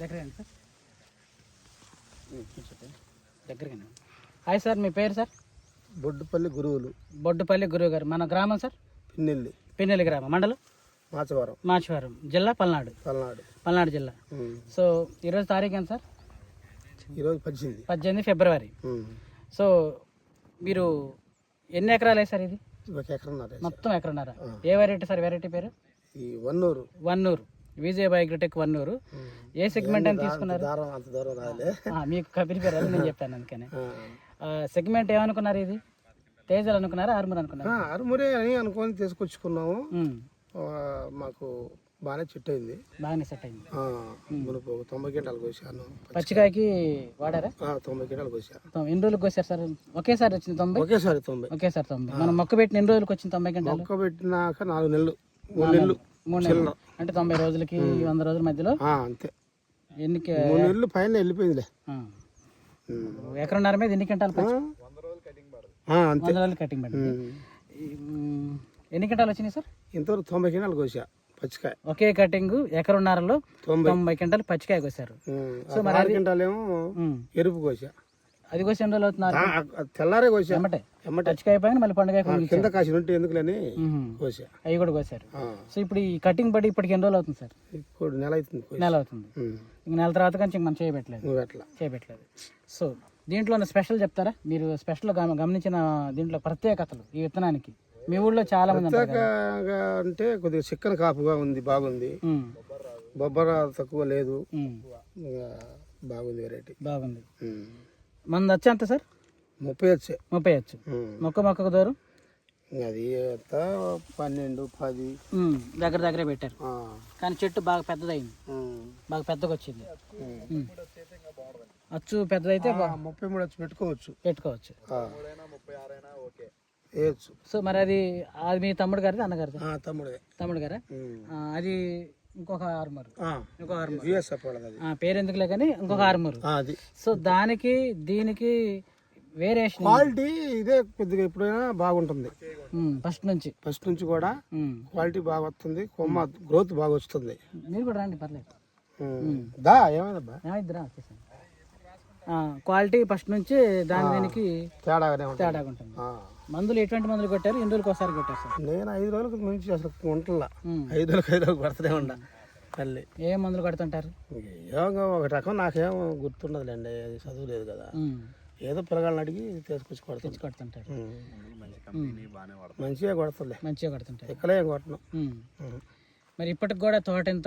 దగ్గరగానే సార్ దగ్గరగానే. Hi sir, మీ పేరు సార్? బొడ్డుపల్లి గురువులు. బొడ్డుపల్లి గురువు గారు. మన గ్రామం సార్? పిన్నెల్లి గ్రామం, మండలం మాచవరం, జిల్లా పల్నాడు జిల్లా. సో ఈరోజు తారీఖు ఎంత సార్? ఈరోజు 18 ఫిబ్రవరి. సో మీరు ఎన్ని ఎకరాలు సార్ ఇది? మొత్తం ఎకరన్నర. ఏ వెరైటీ సార్? వెరైటీ పేరు వన్నూరు, విజయ్ బయోగ్రటెక్ వన్నూరు. ఏ సెగ్మెంట్ అని తీసుకున్నారు? మీకు కంపెనీ పేరు నేను చెప్పాను అందుకని. సెగ్మెంట్ ఏమనుకున్నారు? ఇది తేజల్ అనుకున్నారా, ఆర్మూర్ అనుకున్నారా? ఆర్మూరే అని అనుకొని తీసుకొచ్చుకున్నాము. మాకు బాగానే సెట్ అయింది. మునుపు 90 క్వింటాలు కోసాను. పచ్చికాయకి వాడారా? 90 క్వింటాలు కోసాను. ఎన్ని రోజులకు కోసారు సార్? ఒకేసారి వచ్చింది 90? ఒకేసారి 90. మనం మొక్క పెట్టిన ఎన్ని రోజులకు వచ్చింది 90 క్వింటాలు? మొక్క పెట్టినాక 4 నెలలు 3 నెలలు అంటే 90 రోజులకి 100 రోజుల మధ్యలో అంతే. 3 నెలలు పైన వెళ్ళిపోయిందిలే. ఎకరన్నర మీద ఎన్ని క్వింటాలు? 100 రోజులు కటింగ్ పడింది. ఎన్ని క్వింటాలు వచ్చినాయి సార్? ఇంతవరకు 90 క్వింటాలు కోసా పచ్చికాయ. ఒకే కటింగ్ ఎకరన్నరలో 90 క్వింటాలు పచ్చికాయ కోసారు. సో మరి 6 క్వింటాలు ఏమో ఎరుపు కోసా. అది కోసి ఎన్ని రోజులు అవుతున్నారు? తెల్లారే కోసా. పచ్చికాయ పైన మళ్ళీ పండుగ కింద కాసి ఉంటే ఎందుకులని కోసా. అవి కూడా కోసారు. సో ఇప్పుడు ఈ కటింగ్ పడి ఇప్పటికి ఎన్ని రోజులు అవుతుంది సార్? ఇప్పుడు నెల అవుతుంది. ఇంక నెల తర్వాత కానీ మనం చేయబెట్టలేదు. సో దీంట్లో స్పెషల్ చెప్తారా? మీరు స్పెషల్ గమనించిన దీంట్లో ప్రత్యేకతలు ఈ విత్తనానికి మీ ఊళ్ళో చాలా మంది అంటే కొద్దిగా చిక్కన కాపుగా ఉంది, బాగుంది. బొబ్బర తక్కువ లేదు, బాగుంది. వెరైటీ బాగుంది. మంది వచ్చి అంత సార్? 30 వచ్చు. మొక్కకు దూరం అది 12, 10 దగ్గరే పెట్టారు. కానీ చెట్టు బాగా పెద్దదైంది, బాగా పెద్దగా వచ్చింది. అచ్చు పెద్దదైతే 33 అచ్చు పెట్టుకోవచ్చు. సో మరి అది మీ తమ్ముడు గారిది, అన్నగారిది? తమ్ముడు గారా? అది ఇంకొక ఆర్మూర్. పేరు ఎందుకులే కానీ ఇంకొక ఆర్మూర్. సో దానికి దీనికి వేరియేషన్ క్వాలిటీ ఇదే కొద్దిగా ఎప్పుడైనా బాగుంటుంది. ఫస్ట్ నుంచి కూడా క్వాలిటీ బాగా వస్తుంది, కొమ్మ గ్రోత్ బాగా వస్తుంది. మీరు కూడా రండి, పర్లేదు. ఏమైందిరా? క్వాలిటీ ఫస్ట్ నుంచి దీనికి తేడాగా ఉంటుంది. మందులు ఎటువంటి మందులు కొట్టారు? ఎన్ని రోజులకు ఒకసారి కొట్టారు సార్? నేను 5 రోజులకు మించి అసలు ఉంటలా. 5 రోజులకు కొడతానే ఉండ తల్లి. ఏ మందులు కొడుతుంటారు? ఒక రకం నాకేం గుర్తుండదులేండి, అది చదువు లేదు కదా. ఏదో పిల్లగాళ్ళని అడిగి తీసుకొచ్చి కొడుతుంటారు. మంచిగా కొడుతుంటాయి. ఎక్కడే కొట్టను. మరి ఇప్పటికి కూడా తోట ఎంత